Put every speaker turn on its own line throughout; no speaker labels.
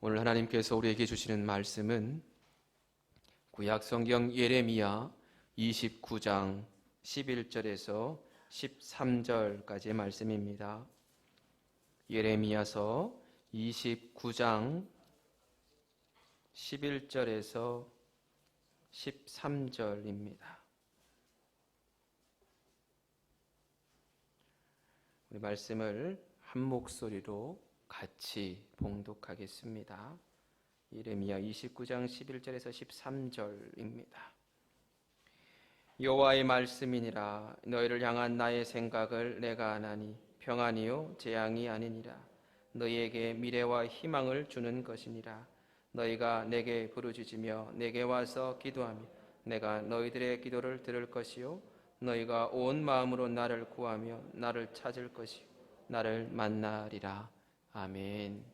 오늘 하나님께서 우리에게 주시는 말씀은 구약성경 예레미야 29장 11절에서 13절까지의 말씀입니다. 예레미야서 29장 11절에서 13절입니다. 우리 말씀을 한 목소리로 같이 봉독하겠습니다. 예레미야 29장 11절에서 13절입니다. 여호와의 말씀이니라. 너희를 향한 나의 생각을 내가 아나니 평안이요 재앙이 아니니라. 너희에게 미래와 희망을 주는 것이니라. 너희가 내게 부르짖으며 내게 와서 기도하며 내가 너희들의 기도를 들을 것이요 너희가 온 마음으로 나를 구하며 나를 찾을 것이요 나를 만나리라. 아멘.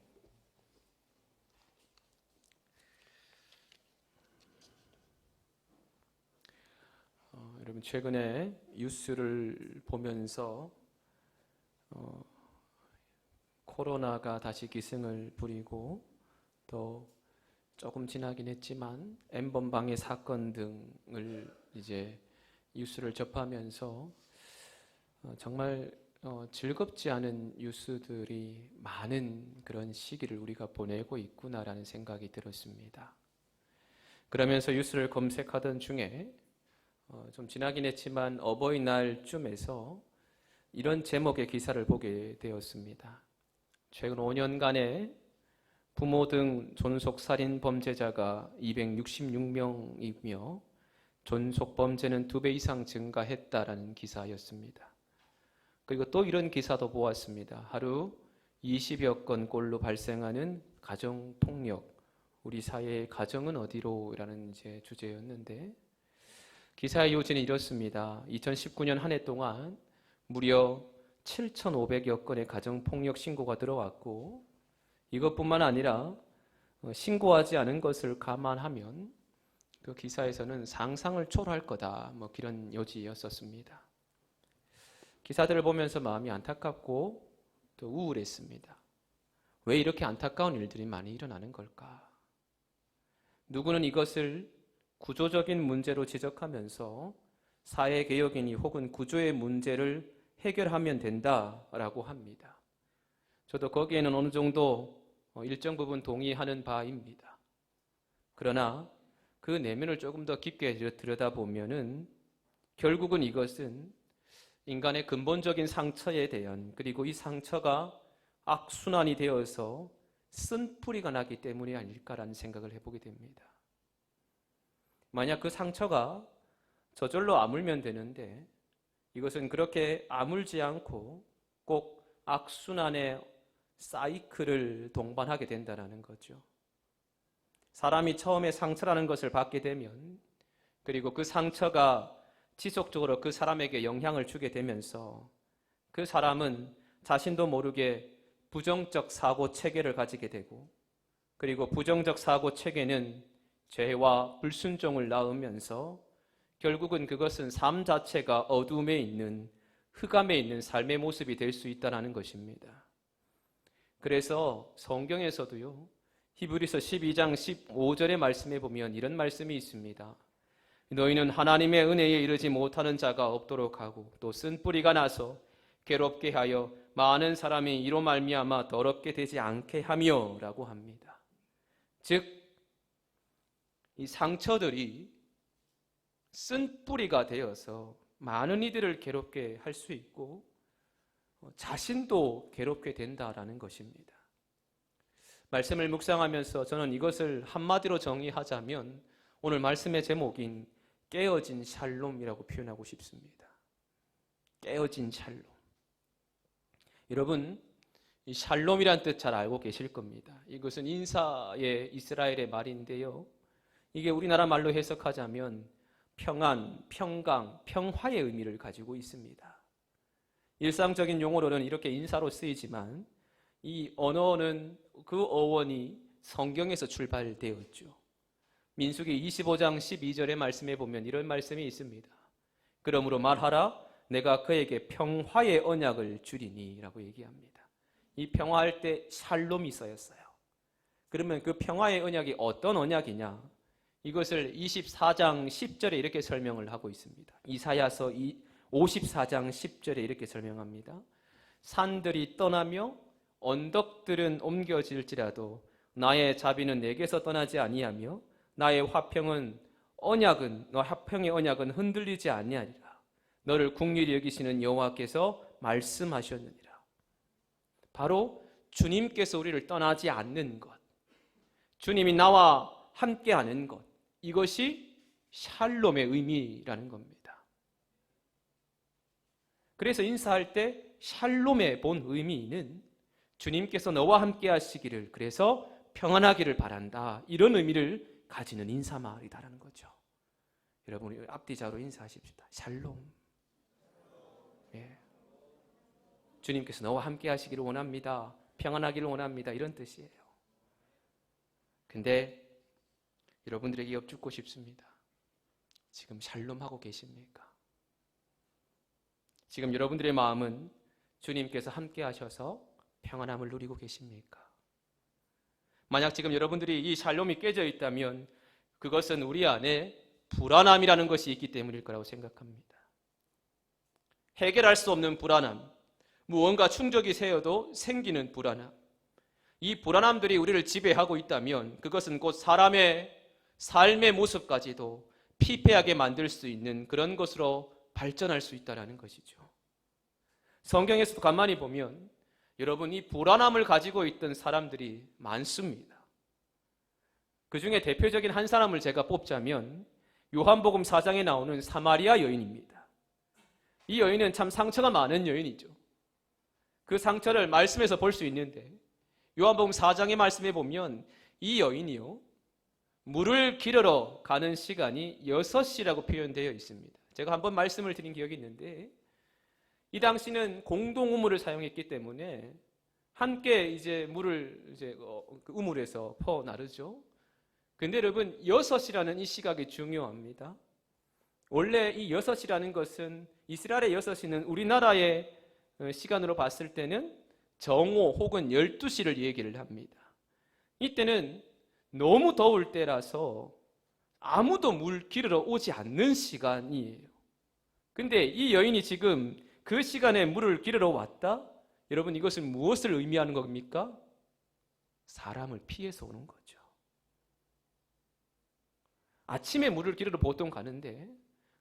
여러분, 최근에 뉴스를 보면서 코로나가 다시 기승을 부리고 또 조금 지나긴 했지만 N번방의 사건 등을 이제 뉴스를 접하면서 정말 즐겁지 않은 뉴스들이 많은 그런 시기를 우리가 보내고 있구나라는 생각이 들었습니다. 그러면서 뉴스를 검색하던 중에 좀 지나긴 했지만 어버이날쯤에서 이런 제목의 기사를 보게 되었습니다. 최근 5년간에 부모 등 존속살인 범죄자가 266명이며 존속범죄는 2배 이상 증가했다라는 기사였습니다. 그리고 또 이런 기사도 보았습니다. 하루 20여 건꼴로 발생하는 가정폭력, 우리 사회의 가정은 어디로? 라는 이제 주제였는데 기사의 요지는 이렇습니다. 2019년 한 해 동안 무려 7,500여 건의 가정폭력 신고가 들어왔고 이것뿐만 아니라 신고하지 않은 것을 감안하면 그 기사에서는 상상을 초월할 거다, 그런 요지였었습니다. 기사들을 보면서 마음이 안타깝고 또 우울했습니다. 왜 이렇게 안타까운 일들이 많이 일어나는 걸까? 누구는 이것을 구조적인 문제로 지적하면서 사회개혁이니 혹은 구조의 문제를 해결하면 된다라고 합니다. 저도 거기에는 어느 정도 일정 부분 동의하는 바입니다. 그러나 그 내면을 조금 더 깊게 들여다보면은 결국은 이것은 인간의 근본적인 상처에 대한, 그리고 이 상처가 악순환이 되어서 쓴뿌리가 나기 때문이 아닐까라는 생각을 해보게 됩니다. 만약 그 상처가 저절로 아물면 되는데 이것은 그렇게 아물지 않고 꼭 악순환의 사이클을 동반하게 된다는 거죠. 사람이 처음에 상처라는 것을 받게 되면 그리고 그 상처가 지속적으로 그 사람에게 영향을 주게 되면서 그 사람은 자신도 모르게 부정적 사고 체계를 가지게 되고 그리고 부정적 사고 체계는 죄와 불순종을 낳으면서 결국은 그것은 삶 자체가 어둠에 있는, 흑암에 있는 삶의 모습이 될 수 있다는 것입니다. 그래서 성경에서도요, 히브리서 12장 15절의 말씀에 보면 이런 말씀이 있습니다. 너희는 하나님의 은혜에 이르지 못하는 자가 없도록 하고 또 쓴뿌리가 나서 괴롭게 하여 많은 사람이 이로 말미암아 더럽게 되지 않게 하며 라고 합니다. 즉, 이 상처들이 쓴뿌리가 되어서 많은 이들을 괴롭게 할 수 있고 자신도 괴롭게 된다라는 것입니다. 말씀을 묵상하면서 저는 이것을 한마디로 정의하자면 오늘 말씀의 제목인 깨어진 샬롬이라고 표현하고 싶습니다. 깨어진 샬롬. 여러분, 이 샬롬이란 뜻 잘 알고 계실 겁니다. 이것은 인사의 이스라엘의 말인데요. 이게 우리나라 말로 해석하자면 평안, 평강, 평화의 의미를 가지고 있습니다. 일상적인 용어로는 이렇게 인사로 쓰이지만 이 언어는 그 어원이 성경에서 출발되었죠. 민수기 25장 12절의 말씀에 보면 이런 말씀이 있습니다. 그러므로 말하라 내가 그에게 평화의 언약을 주리니 라고 얘기합니다. 이 평화할 때 샬롬이 써였어요. 그러면 그 평화의 언약이 어떤 언약이냐? 이것을 24장 10절에 이렇게 설명을 하고 있습니다. 이사야서 54장 10절에 이렇게 설명합니다. 산들이 떠나며 언덕들은 옮겨질지라도 나의 자비는 내게서 떠나지 아니하며 나의 화평의 언약은 흔들리지 아니하리라. 너를 긍휼히 여기시는 여호와께서 말씀하셨느니라. 바로 주님께서 우리를 떠나지 않는 것, 주님이 나와 함께하는 것, 이것이 샬롬의 의미라는 겁니다. 그래서 인사할 때 샬롬의 본 의미는 주님께서 너와 함께 하시기를, 그래서 평안하기를 바란다, 이런 의미를 가지는 인사말이다라는 거죠. 여러분, 우리 앞뒤자로 인사하십시다. 샬롬. 예. 주님께서 너와 함께 하시기를 원합니다. 평안하기를 원합니다. 이런 뜻이에요. 근데 여러분들에게 여쭙고 싶습니다. 지금 샬롬하고 계십니까? 지금 여러분들의 마음은 주님께서 함께 하셔서 평안함을 누리고 계십니까? 만약 지금 여러분들이 이 샬롬이 깨져 있다면 그것은 우리 안에 불안함이라는 것이 있기 때문일 거라고 생각합니다. 해결할 수 없는 불안함, 무언가 충족이 세어도 생기는 불안함, 이 불안함들이 우리를 지배하고 있다면 그것은 곧 사람의 삶의 모습까지도 피폐하게 만들 수 있는 그런 것으로 발전할 수 있다는 것이죠. 성경에서도 가만히 보면 여러분, 이 불안함을 가지고 있던 사람들이 많습니다. 그 중에 대표적인 한 사람을 제가 뽑자면 요한복음 4장에 나오는 사마리아 여인입니다. 이 여인은 참 상처가 많은 여인이죠. 그 상처를 말씀에서 볼 수 있는데 요한복음 4장의 말씀에 보면 이 여인이요, 물을 기르러 가는 시간이 6시라고 표현되어 있습니다. 제가 한번 말씀을 드린 기억이 있는데 이 당시는 공동 우물을 사용했기 때문에 함께 이제 물을 그 우물에서 퍼 나르죠. 근데 여러분, 6시라는 이 시각이 중요합니다. 원래 이 6시라는 것은, 이스라엘의 6시는 우리나라의 시간으로 봤을 때는 정오 혹은 12시를 얘기를 합니다. 이때는 너무 더울 때라서 아무도 물 기르러 오지 않는 시간이에요. 근데 이 여인이 지금 그 시간에 물을 기르러 왔다? 여러분, 이것은 무엇을 의미하는 겁니까? 사람을 피해서 오는 거죠. 아침에 물을 기르러 보통 가는데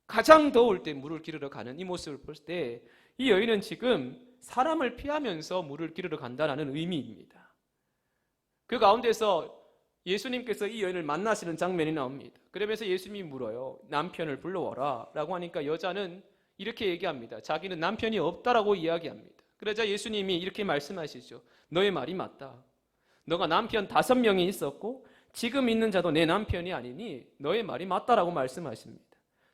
가장 더울 때 물을 기르러 가는 이 모습을 볼 때 이 여인은 지금 사람을 피하면서 물을 기르러 간다는 의미입니다. 그 가운데서 예수님께서 이 여인을 만나시는 장면이 나옵니다. 그러면서 예수님이 물어요. 남편을 불러와라 라고 하니까 여자는 이렇게 얘기합니다. 자기는 남편이 없다라고 이야기합니다. 그러자 예수님이 이렇게 말씀하시죠. 너의 말이 맞다. 너가 남편 5명이 있었고 지금 있는 자도 내 남편이 아니니 너의 말이 맞다라고 말씀하십니다.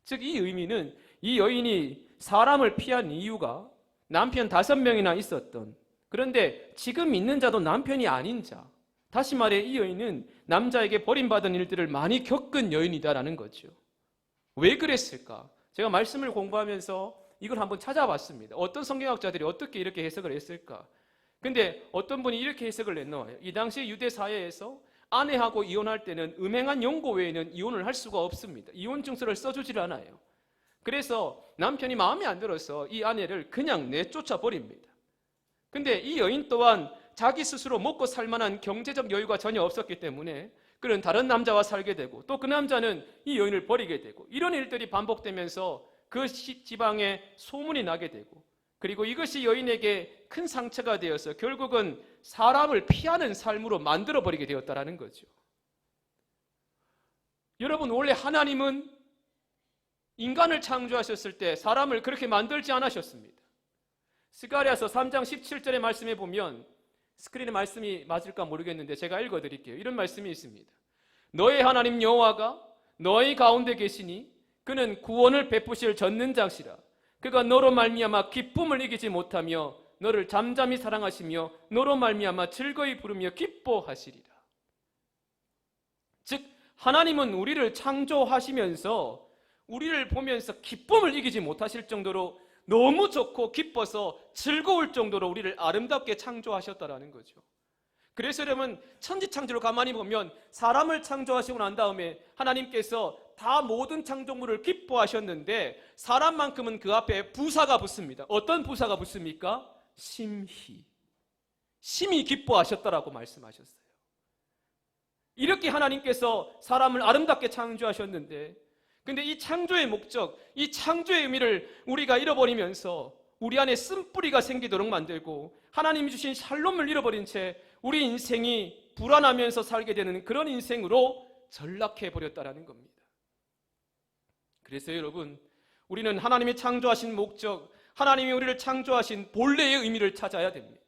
즉 이 의미는 이 여인이 사람을 피한 이유가 남편 5명이나 있었던, 그런데 지금 있는 자도 남편이 아닌 자, 다시 말해 이 여인은 남자에게 버림받은 일들을 많이 겪은 여인이다라는 거죠. 왜 그랬을까? 제가 말씀을 공부하면서 이걸 한번 찾아봤습니다. 어떤 성경학자들이 어떻게 이렇게 해석을 했을까? 근데 어떤 분이 이렇게 해석을 내놓아요. 이 당시 유대 사회에서 아내하고 이혼할 때는 음행한 용고 외에는 이혼을 할 수가 없습니다. 이혼 증서를 써주질 않아요. 그래서 남편이 마음에 안 들어서 이 아내를 그냥 내쫓아 버립니다. 근데 이 여인 또한 자기 스스로 먹고 살 만한 경제적 여유가 전혀 없었기 때문에 그는 다른 남자와 살게 되고 또 그 남자는 이 여인을 버리게 되고 이런 일들이 반복되면서 그 지방에 소문이 나게 되고, 그리고 이것이 여인에게 큰 상처가 되어서 결국은 사람을 피하는 삶으로 만들어버리게 되었다는 거죠. 여러분, 원래 하나님은 인간을 창조하셨을 때 사람을 그렇게 만들지 않으셨습니다. 스가랴서 3장 17절의 말씀에 보면, 스크린에 말씀이 맞을까 모르겠는데 제가 읽어드릴게요. 이런 말씀이 있습니다. 너의 하나님 여호와가 너희 가운데 계시니 그는 구원을 베푸실 전능자시라. 그가 너로 말미암아 기쁨을 이기지 못하며 너를 잠잠히 사랑하시며 너로 말미암아 즐거이 부르며 기뻐하시리라. 즉 하나님은 우리를 창조하시면서 우리를 보면서 기쁨을 이기지 못하실 정도로 너무 좋고 기뻐서 즐거울 정도로 우리를 아름답게 창조하셨다라는 거죠. 그래서 여러분 천지창조를 가만히 보면 사람을 창조하시고 난 다음에 하나님께서 다 모든 창조물을 기뻐하셨는데 사람만큼은 그 앞에 부사가 붙습니다. 어떤 부사가 붙습니까? 심히. 심히 기뻐하셨다라고 말씀하셨어요. 이렇게 하나님께서 사람을 아름답게 창조하셨는데, 근데 이 창조의 목적, 이 창조의 의미를 우리가 잃어버리면서 우리 안에 쓴뿌리가 생기도록 만들고 하나님이 주신 샬롬을 잃어버린 채 우리 인생이 불안하면서 살게 되는 그런 인생으로 전락해버렸다는 겁니다. 그래서 여러분, 우리는 하나님이 창조하신 목적, 하나님이 우리를 창조하신 본래의 의미를 찾아야 됩니다.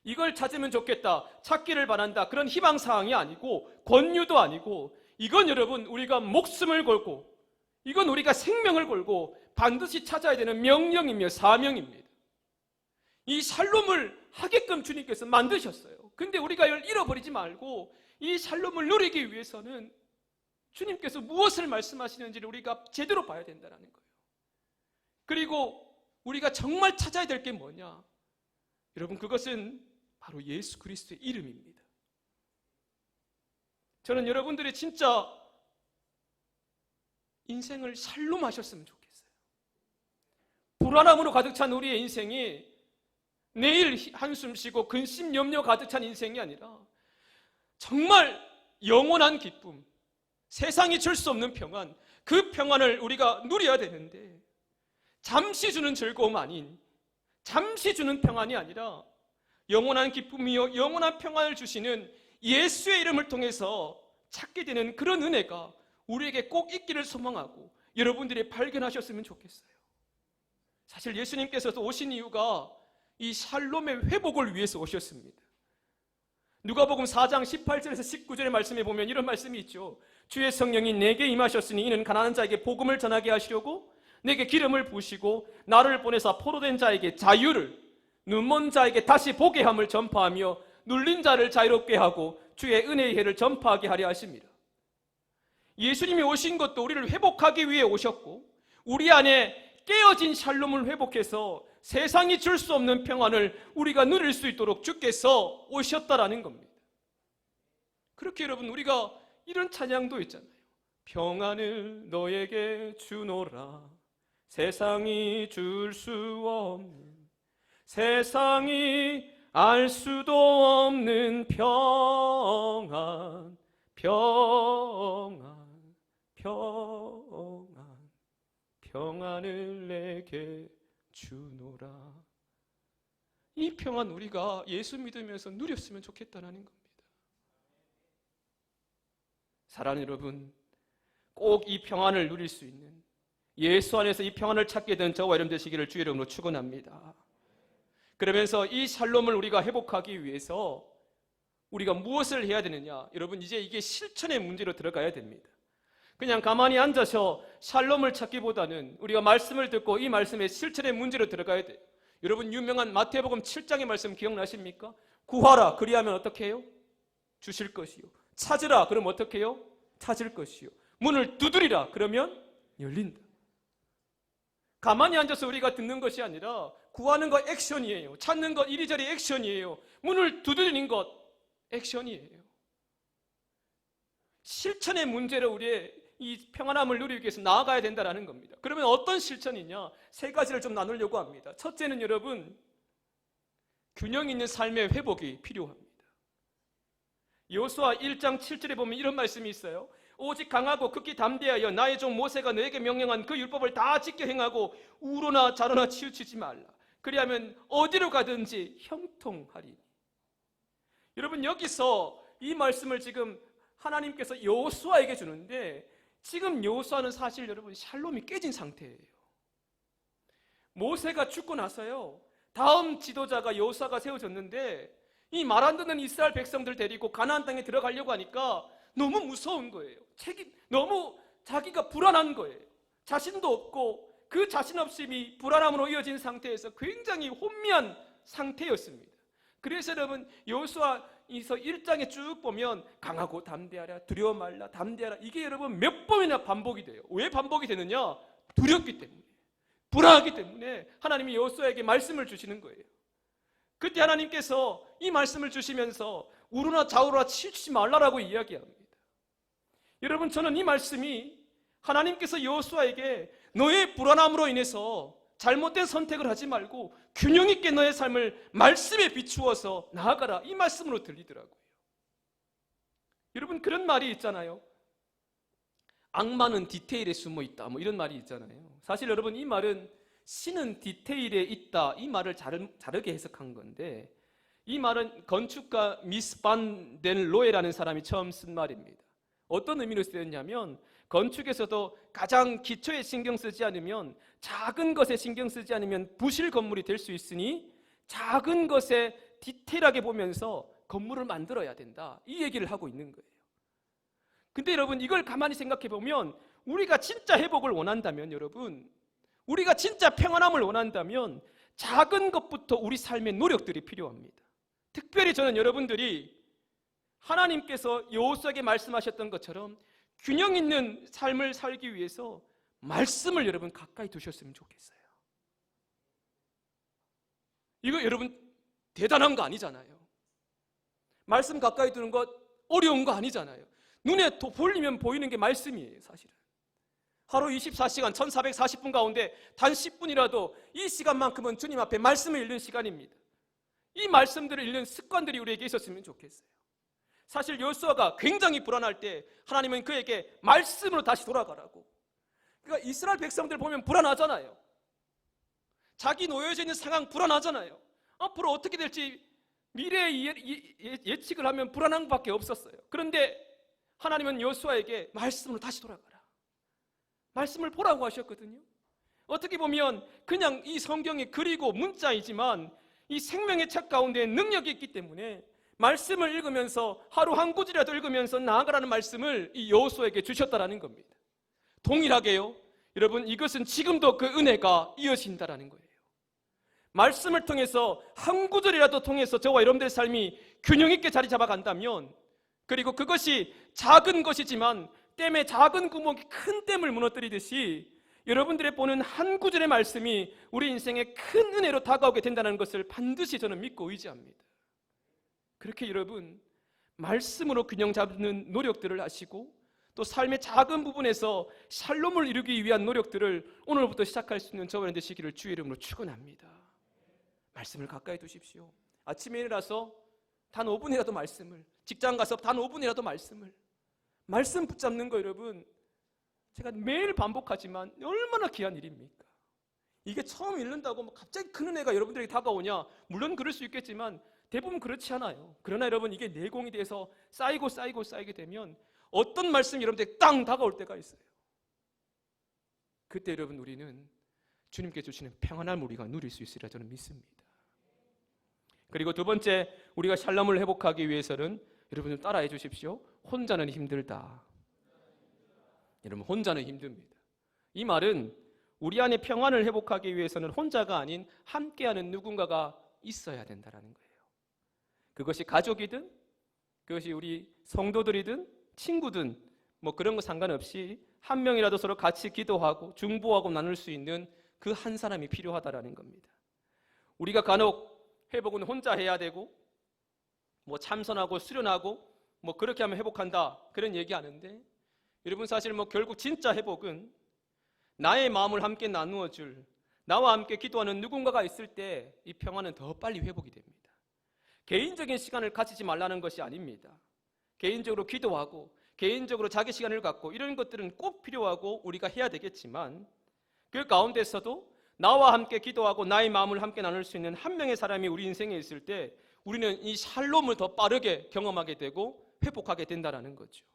이걸 찾으면 좋겠다, 찾기를 바란다, 그런 희망사항이 아니고 권유도 아니고, 이건 여러분 우리가 목숨을 걸고, 이건 우리가 생명을 걸고 반드시 찾아야 되는 명령이며 사명입니다. 이 샬롬을 하게끔 주님께서 만드셨어요. 근데 우리가 이걸 잃어버리지 말고 이 샬롬을 누리기 위해서는 주님께서 무엇을 말씀하시는지를 우리가 제대로 봐야 된다는 거예요. 그리고 우리가 정말 찾아야 될 게 뭐냐? 여러분, 그것은 바로 예수 그리스도의 이름입니다. 저는 여러분들이 진짜 인생을 샬롬하셨으면 좋겠어요. 불안함으로 가득 찬 우리의 인생이 내일 한숨 쉬고 근심 염려 가득 찬 인생이 아니라 정말 영원한 기쁨, 세상이 줄 수 없는 평안, 그 평안을 우리가 누려야 되는데 잠시 주는 즐거움 아닌, 잠시 주는 평안이 아니라 영원한 기쁨이요 영원한 평안을 주시는 예수의 이름을 통해서 찾게 되는 그런 은혜가 우리에게 꼭 있기를 소망하고 여러분들이 발견하셨으면 좋겠어요. 사실 예수님께서도 오신 이유가 이 샬롬의 회복을 위해서 오셨습니다. 누가복음 4장 18절에서 19절의 말씀에 보면 이런 말씀이 있죠. 주의 성령이 내게 임하셨으니 이는 가난한 자에게 복음을 전하게 하시려고 내게 기름을 부으시고 나를 보내사 포로된 자에게 자유를, 눈먼 자에게 다시 보게 함을 전파하며 눌린 자를 자유롭게 하고 주의 은혜의 해를 전파하게 하려 하십니다. 예수님이 오신 것도 우리를 회복하기 위해 오셨고, 우리 안에 깨어진 샬롬을 회복해서 세상이 줄 수 없는 평안을 우리가 누릴 수 있도록 주께서 오셨다라는 겁니다. 그렇게 여러분, 우리가 이런 찬양도 있잖아요. 평안을 너에게 주노라, 세상이 줄 수 없는, 세상이 알 수도 없는 평안, 평안, 평안, 평안을 내게 주노라. 이 평안 우리가 예수 믿으면서 누렸으면 좋겠다는 겁니다. 사랑하는 여러분, 꼭 이 평안을 누릴 수 있는, 예수 안에서 이 평안을 찾게 된 저와 여러분 되시기를 주의 이름으로 축원합니다. 그러면서 이 샬롬을 우리가 회복하기 위해서 우리가 무엇을 해야 되느냐? 여러분, 이제 이게 실천의 문제로 들어가야 됩니다. 그냥 가만히 앉아서 샬롬을 찾기보다는 우리가 말씀을 듣고 이 말씀의 실천의 문제로 들어가야 돼요. 여러분, 유명한 마태복음 7장의 말씀 기억나십니까? 구하라, 그리하면 어떻게 해요? 주실 것이요. 찾으라, 그럼 어떻게 해요? 찾을 것이요. 문을 두드리라, 그러면 열린다. 가만히 앉아서 우리가 듣는 것이 아니라 구하는 것 액션이에요. 찾는 것 이리저리 액션이에요. 문을 두드리는 것 액션이에요. 실천의 문제로 우리의 이 평안함을 누리기 위해서 나아가야 된다는 겁니다. 그러면 어떤 실천이냐? 세 가지를 좀 나누려고 합니다. 첫째는 여러분, 균형 있는 삶의 회복이 필요합니다. 여호수아 1장 7절에 보면 이런 말씀이 있어요. 오직 강하고 극히 담대하여 나의 종 모세가 너에게 명령한 그 율법을 다 지켜 행하고 우로나 좌로나 치우치지 말라. 그리하면 어디로 가든지 형통하리니. 여러분, 여기서 이 말씀을 지금 하나님께서 여호수아에게 주는데, 지금 여호수아는 사실 여러분 샬롬이 깨진 상태예요. 모세가 죽고 나서요, 다음 지도자가 여호수아가 세워졌는데 이 말 안 듣는 이스라엘 백성들 데리고 가나안 땅에 들어가려고 하니까 너무 무서운 거예요. 너무 자기가 불안한 거예요. 자신도 없고 그 자신 없음이 불안함으로 이어진 상태에서 굉장히 혼미한 상태였습니다. 그래서 여러분, 여호수아서 1장에 쭉 보면 강하고 담대하라, 두려워 말라, 담대하라, 이게 여러분 몇 번이나 반복이 돼요. 왜 반복이 되느냐? 두렵기 때문에, 불안하기 때문에 하나님이 여호수아에게 말씀을 주시는 거예요. 그때 하나님께서 이 말씀을 주시면서 우르나 좌우나 치우치지 말라라고 이야기합니다. 여러분, 저는 이 말씀이 하나님께서 여호수아에게 너의 불안함으로 인해서 잘못된 선택을 하지 말고 균형 있게 너의 삶을 말씀에 비추어서 나아가라, 이 말씀으로 들리더라고요. 여러분, 그런 말이 있잖아요. 악마는 디테일에 숨어 있다, 뭐 이런 말이 있잖아요. 사실 여러분, 이 말은 신은 디테일에 있다, 이 말을 다르게 해석한 건데, 이 말은 건축가 미스 반 덴 로에라는 사람이 처음 쓴 말입니다. 어떤 의미로 쓰였냐면, 건축에서도 가장 기초에 신경 쓰지 않으면, 작은 것에 신경 쓰지 않으면 부실 건물이 될 수 있으니 작은 것에 디테일하게 보면서 건물을 만들어야 된다, 이 얘기를 하고 있는 거예요. 근데 여러분, 이걸 가만히 생각해 보면 우리가 진짜 회복을 원한다면, 여러분, 우리가 진짜 평안함을 원한다면 작은 것부터 우리 삶의 노력들이 필요합니다. 특별히 저는 여러분들이 하나님께서 여호수아에게 말씀하셨던 것처럼 균형 있는 삶을 살기 위해서 말씀을 여러분 가까이 두셨으면 좋겠어요. 이거 여러분 대단한 거 아니잖아요. 말씀 가까이 두는 것 어려운 거 아니잖아요. 눈에 돌리면 보이는 게 말씀이에요. 사실은 하루 24시간 1440분 가운데 단 10분이라도 이 시간만큼은 주님 앞에 말씀을 읽는 시간입니다. 이 말씀들을 읽는 습관들이 우리에게 있었으면 좋겠어요. 사실 여호수아가 굉장히 불안할 때 하나님은 그에게 말씀으로 다시 돌아가라고. 그러니까 이스라엘 백성들 보면 불안하잖아요. 자기 놓여져 있는 상황 불안하잖아요. 앞으로 어떻게 될지 미래의 예측을 하면 불안한 것밖에 없었어요. 그런데 하나님은 여호수아에게 말씀으로 다시 돌아가라, 말씀을 보라고 하셨거든요. 어떻게 보면 그냥 이 성경이 글이고 문자이지만 이 생명의 책 가운데 능력이 있기 때문에 말씀을 읽으면서 하루 한 구절이라도 읽으면서 나아가라는 말씀을 이 여호수아에게 주셨다라는 겁니다. 동일하게요, 여러분, 이것은 지금도 그 은혜가 이어진다라는 거예요. 말씀을 통해서 한 구절이라도 통해서 저와 여러분들의 삶이 균형 있게 자리 잡아간다면, 그리고 그것이 작은 것이지만 댐에 작은 구멍이 큰 댐을 무너뜨리듯이 여러분들의 보는 한 구절의 말씀이 우리 인생에 큰 은혜로 다가오게 된다는 것을 반드시 저는 믿고 의지합니다. 그렇게 여러분, 말씀으로 균형 잡는 노력들을 하시고 또 삶의 작은 부분에서 샬롬을 이루기 위한 노력들을 오늘부터 시작할 수 있는 저와 여러분 되시기를 주의 이름으로 축원합니다. 말씀을 가까이 두십시오. 아침에 일어나서 단 5분이라도 말씀을, 직장 가서 단 5분이라도 말씀을, 말씀 붙잡는 거 여러분, 제가 매일 반복하지만 얼마나 귀한 일입니까? 이게 처음 읽는다고 갑자기 큰 은혜가 여러분들에게 다가오냐? 물론 그럴 수 있겠지만 대부분 그렇지 않아요. 그러나 여러분, 이게 내공이 돼서 쌓이게 되면 어떤 말씀이 여러분들에게 땅 다가올 때가 있어요. 그때 여러분, 우리는 주님께 주시는 평안함을 우리가 누릴 수 있으리라 저는 믿습니다. 그리고 두 번째, 우리가 샬롬을 회복하기 위해서는 여러분 좀 따라해 주십시오. 혼자는 힘들다. 여러분, 혼자는 힘듭니다. 이 말은 우리 안에 평안을 회복하기 위해서는 혼자가 아닌 함께하는 누군가가 있어야 된다는 거예요. 그것이 가족이든 그것이 우리 성도들이든 친구든 뭐 그런 거 상관없이 한 명이라도 서로 같이 기도하고 중보하고 나눌 수 있는 그 한 사람이 필요하다라는 겁니다. 우리가 간혹 회복은 혼자 해야 되고 뭐 참선하고 수련하고 뭐 그렇게 하면 회복한다 그런 얘기하는데, 여러분 사실 뭐 결국 진짜 회복은 나의 마음을 함께 나누어 줄, 나와 함께 기도하는 누군가가 있을 때 이 평안은 더 빨리 회복이 됩니다. 개인적인 시간을 가지지 말라는 것이 아닙니다. 개인적으로 기도하고 개인적으로 자기 시간을 갖고 이런 것들은 꼭 필요하고 우리가 해야 되겠지만, 그 가운데서도 나와 함께 기도하고 나의 마음을 함께 나눌 수 있는 한 명의 사람이 우리 인생에 있을 때 우리는 이 샬롬을 더 빠르게 경험하게 되고 회복하게 된다는 거죠.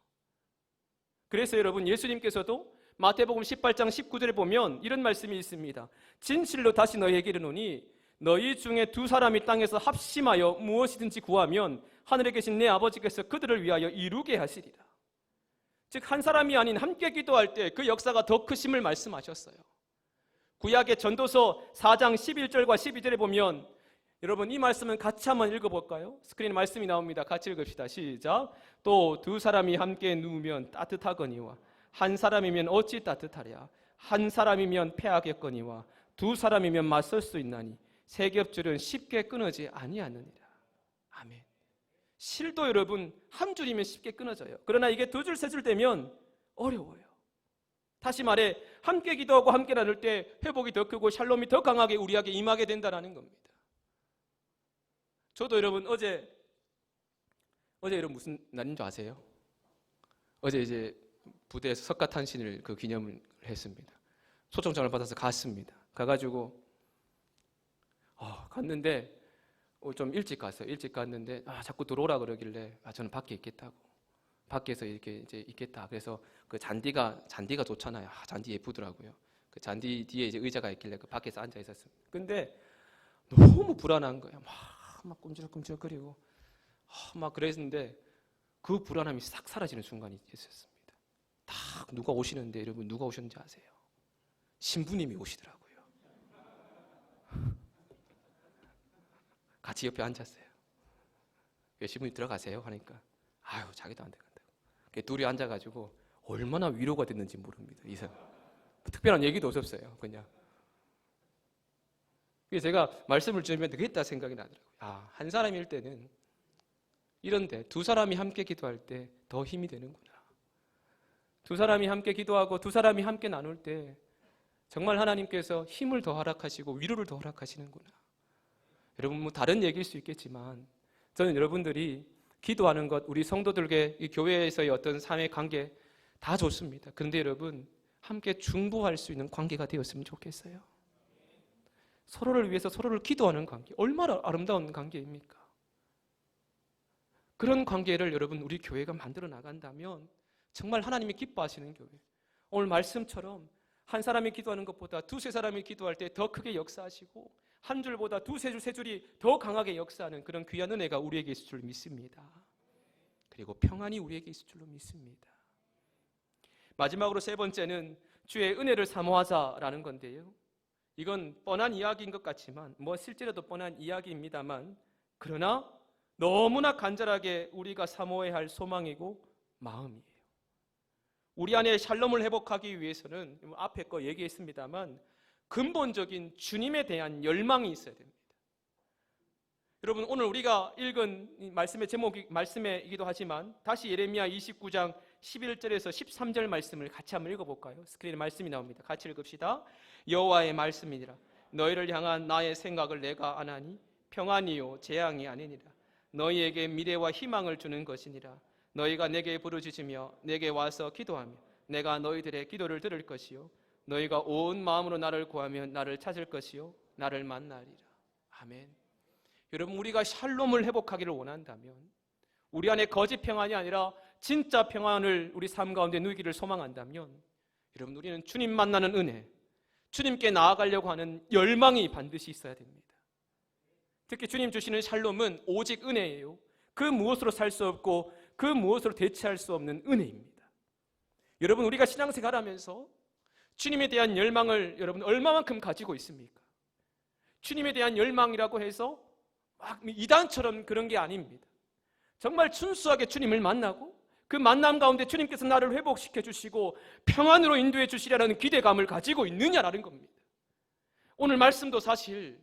그래서 여러분, 예수님께서도 마태복음 18장 19절에 보면 이런 말씀이 있습니다. 진실로 다시 너희에게 이르노니 너희 중에 두 사람이 땅에서 합심하여 무엇이든지 구하면 하늘에 계신 내 아버지께서 그들을 위하여 이루게 하시리라. 즉, 한 사람이 아닌 함께 기도할 때 그 역사가 더 크심을 말씀하셨어요. 구약의 전도서 4장 11절과 12절에 보면, 여러분 이 말씀은 같이 한번 읽어볼까요? 스크린에 말씀이 나옵니다. 같이 읽읍시다. 시작. 또 두 사람이 함께 누우면 따뜻하거니와 한 사람이면 어찌 따뜻하랴. 한 사람이면 패하겠거니와 두 사람이면 맞설 수 있나니 새 겹줄은 쉽게 끊어지 아니하느니라. 아멘. 실도 여러분 한 줄이면 쉽게 끊어져요. 그러나 이게 두 줄, 세 줄 되면 어려워요. 다시 말해 함께 기도하고 함께 나눌 때 회복이 더 크고 샬롬이 더 강하게 우리에게 임하게 된다는 겁니다. 저도 여러분 어제 여러분 무슨 날인 줄 아세요? 어제 이제 부대에서 석가탄신일 그 기념을 했습니다. 초청장을 받아서 갔습니다. 가가지고 갔는데 좀 일찍 갔어요. 일찍 갔는데 자꾸 들어오라 그러길래 저는 밖에 있겠다고, 밖에서 이렇게 이제 있겠다. 그래서 그 잔디가 좋잖아요. 잔디 예쁘더라고요. 그 잔디 뒤에 이제 의자가 있길래 그 밖에서 앉아 있었습니다. 근데 너무 불안한 거예요. 막 꿈찔꿈찔거리고 막 그랬는데 그 불안함이 싹 사라지는 순간이 있었습니다. 딱 누가 오시는데 여러분 누가 오셨는지 아세요? 신부님이 오시더라고요. 같이 옆에 앉았어요. 신부님 들어가세요 하니까 자기도 안 들어간다고. 둘이 앉아가지고 얼마나 위로가 됐는지 모릅니다. 이상 특별한 얘기도 없었어요. 그냥. 그래서 제가 말씀을 드리면 되겠다 생각이 나더라고요. 한 사람일 때는 이런데 두 사람이 함께 기도할 때 더 힘이 되는구나. 두 사람이 함께 기도하고 두 사람이 함께 나눌 때 정말 하나님께서 힘을 더 허락하시고 위로를 더 허락하시는구나. 여러분 뭐 다른 얘기일 수 있겠지만 저는 여러분들이 기도하는 것, 우리 성도들과 이 교회에서의 어떤 삶의 관계 다 좋습니다. 그런데 여러분 함께 중보할 수 있는 관계가 되었으면 좋겠어요. 서로를 위해서 서로를 기도하는 관계, 얼마나 아름다운 관계입니까? 그런 관계를 여러분 우리 교회가 만들어 나간다면 정말 하나님이 기뻐하시는 교회. 오늘 말씀처럼 한 사람이 기도하는 것보다 두세 사람이 기도할 때 더 크게 역사하시고 한 줄보다 두세 줄, 세 줄이 더 강하게 역사하는 그런 귀한 은혜가 우리에게 있을 줄 믿습니다. 그리고 평안이 우리에게 있을 줄로 믿습니다. 마지막으로 세 번째는 주의 은혜를 사모하자라는 건데요. 이건 뻔한 이야기인 것 같지만 실제로도 뻔한 이야기입니다만 그러나 너무나 간절하게 우리가 사모해야 할 소망이고 마음이에요. 우리 안에 샬롬을 회복하기 위해서는 앞에 거 얘기했습니다만 근본적인 주님에 대한 열망이 있어야 됩니다. 여러분 오늘 우리가 읽은 말씀의 제목이 말씀이기도 하지만 다시 예레미야 29장 11절에서 13절 말씀을 같이 한번 읽어볼까요? 스크린에 말씀이 나옵니다. 같이 읽읍시다. 여호와의 말씀이니라. 너희를 향한 나의 생각을 내가 아나니 평안이요 재앙이 아니니라. 너희에게 미래와 희망을 주는 것이니라. 너희가 내게 부르짖으며 내게 와서 기도하며 내가 너희들의 기도를 들을 것이요 너희가 온 마음으로 나를 구하면 나를 찾을 것이요 나를 만나리라. 아멘. 여러분 우리가 샬롬을 회복하기를 원한다면 우리 안에 거짓 평안이 아니라 진짜 평안을 우리 삶 가운데 누리기를 소망한다면 여러분 우리는 주님 만나는 은혜, 주님께 나아가려고 하는 열망이 반드시 있어야 됩니다. 특히 주님 주시는 샬롬은 오직 은혜예요. 그 무엇으로 살 수 없고 그 무엇으로 대체할 수 없는 은혜입니다. 여러분 우리가 신앙생활하면서 주님에 대한 열망을 여러분 얼마만큼 가지고 있습니까? 주님에 대한 열망이라고 해서 막 이단처럼 그런 게 아닙니다. 정말 순수하게 주님을 만나고 그 만남 가운데 주님께서 나를 회복시켜 주시고 평안으로 인도해 주시려는 기대감을 가지고 있느냐라는 겁니다. 오늘 말씀도 사실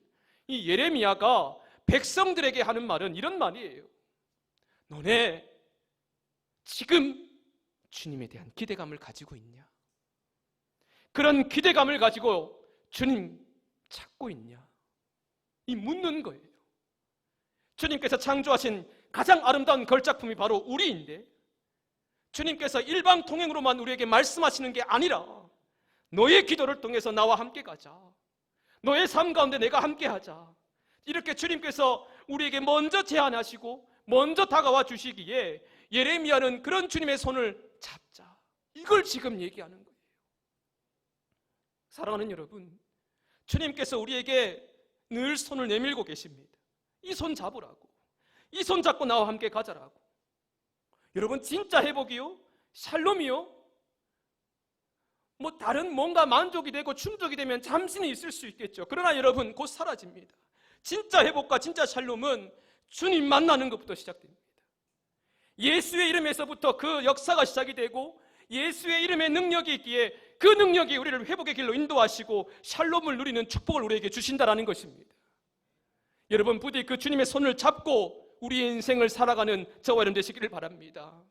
이 예레미야가 백성들에게 하는 말은 이런 말이에요. 너네 지금 주님에 대한 기대감을 가지고 있냐? 그런 기대감을 가지고 주님 찾고 있냐? 이 묻는 거예요. 주님께서 창조하신 가장 아름다운 걸작품이 바로 우리인데 주님께서 일방통행으로만 우리에게 말씀하시는 게 아니라 너의 기도를 통해서 나와 함께 가자. 너의 삶 가운데 내가 함께 하자. 이렇게 주님께서 우리에게 먼저 제안하시고 먼저 다가와 주시기에 예레미야는 그런 주님의 손을 잡자. 이걸 지금 얘기하는 거예요. 사랑하는 여러분, 주님께서 우리에게 늘 손을 내밀고 계십니다. 이 손 잡으라고. 이 손 잡고 나와 함께 가자라고. 여러분 진짜 회복이요? 샬롬이요? 다른 뭔가 만족이 되고 충족이 되면 잠시는 있을 수 있겠죠. 그러나 여러분 곧 사라집니다. 진짜 회복과 진짜 샬롬은 주님 만나는 것부터 시작됩니다. 예수의 이름에서부터 그 역사가 시작이 되고 예수의 이름에 능력이 있기에 그 능력이 우리를 회복의 길로 인도하시고 샬롬을 누리는 축복을 우리에게 주신다라는 것입니다.
여러분 부디 그 주님의 손을 잡고 우리의 인생을 살아가는 저와 여러분 되시기를 바랍니다.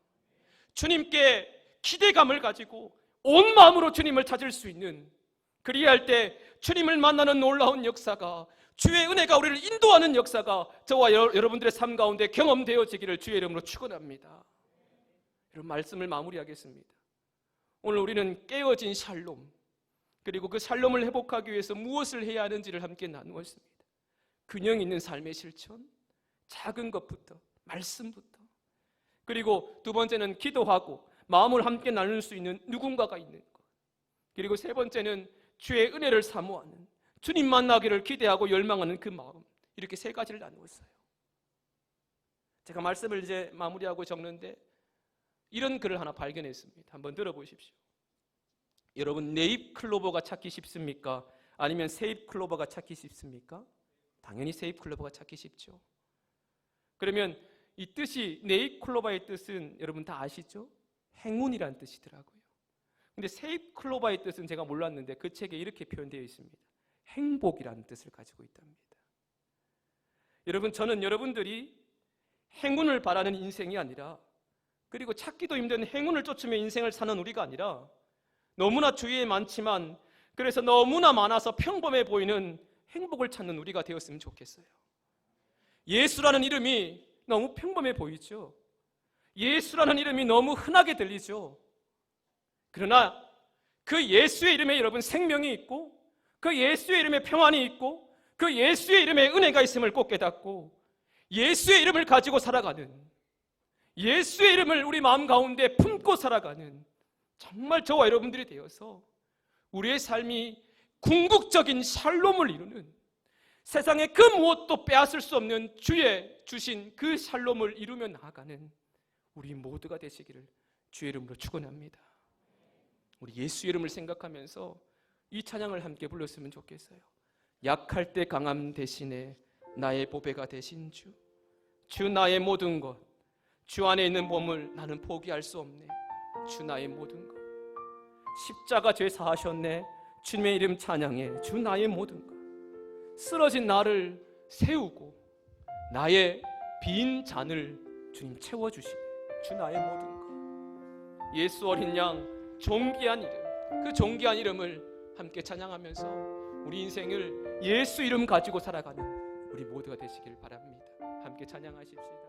주님께 기대감을 가지고 온 마음으로 주님을 찾을 수 있는, 그리할 때 주님을 만나는 놀라운 역사가, 주의 은혜가 우리를 인도하는 역사가 저와 여러분들의 삶 가운데 경험되어지기를 주의 이름으로 축원합니다. 이런 말씀을 마무리하겠습니다. 오늘 우리는 깨어진 샬롬, 그리고 그 샬롬을 회복하기 위해서 무엇을 해야 하는지를 함께 나누었습니다. 균형 있는 삶의 실천, 작은 것부터, 말씀부터, 그리고 두 번째는 기도하고 마음을 함께 나눌 수 있는 누군가가 있는 것, 그리고 세 번째는 주의 은혜를 사모하는, 주님 만나기를 기대하고 열망하는 그 마음, 이렇게 세 가지를 나누었어요. 제가 말씀을 이제 마무리하고 적는데 이런 글을 하나 발견했습니다. 한번 들어보십시오. 여러분, 네잎 클로버가 찾기 쉽습니까? 아니면 새잎 클로버가 찾기 쉽습니까? 당연히 새잎 클로버가 찾기 쉽죠. 그러면 이 뜻이, 네잎 클로버의 뜻은 여러분 다 아시죠? 행운이란 뜻이더라고요. 근데 새잎 클로버의 뜻은 제가 몰랐는데 그 책에 이렇게 표현되어 있습니다. 행복이라는 뜻을 가지고 있답니다. 여러분, 저는 여러분들이 행운을 바라는 인생이 아니라, 그리고 찾기도 힘든 행운을 쫓으며 인생을 사는 우리가 아니라, 너무나 주위에 많지만 그래서 너무나 많아서 평범해 보이는 행복을 찾는 우리가 되었으면 좋겠어요. 예수라는 이름이 너무 평범해 보이죠. 예수라는 이름이 너무 흔하게 들리죠. 그러나 그 예수의 이름에 여러분 생명이 있고, 그 예수의 이름에 평안이 있고, 그 예수의 이름에 은혜가 있음을 꼭 깨닫고, 예수의 이름을 가지고 살아가는, 예수의 이름을 우리 마음 가운데 품고 살아가는 정말 저와 여러분들이 되어서 우리의 삶이 궁극적인 샬롬을 이루는, 세상의 그 무엇도 빼앗을 수 없는 주의 주신 그 샬롬을 이루며 나아가는 우리 모두가 되시기를 주의 이름으로 축원합니다. 우리 예수의 이름을 생각하면서 이 찬양을 함께 불렀으면 좋겠어요. 약할 때 강함 대신에 나의 보배가 되신 주, 주 나의 모든 것, 주 안에 있는 보물 나는 포기할 수 없네. 주 나의 모든 것, 십자가 죄 사하셨네. 주님의 이름 찬양해. 주 나의 모든 것, 쓰러진 나를 세우고 나의 빈 잔을 주님 채워주시네. 주 나의 모든 것. 예수 어린 양 존귀한 이름, 그 존귀한 이름을 함께 찬양하면서 우리 인생을 예수 이름 가지고 살아가는 우리 모두가 되시길 바랍니다. 함께 찬양하십시다.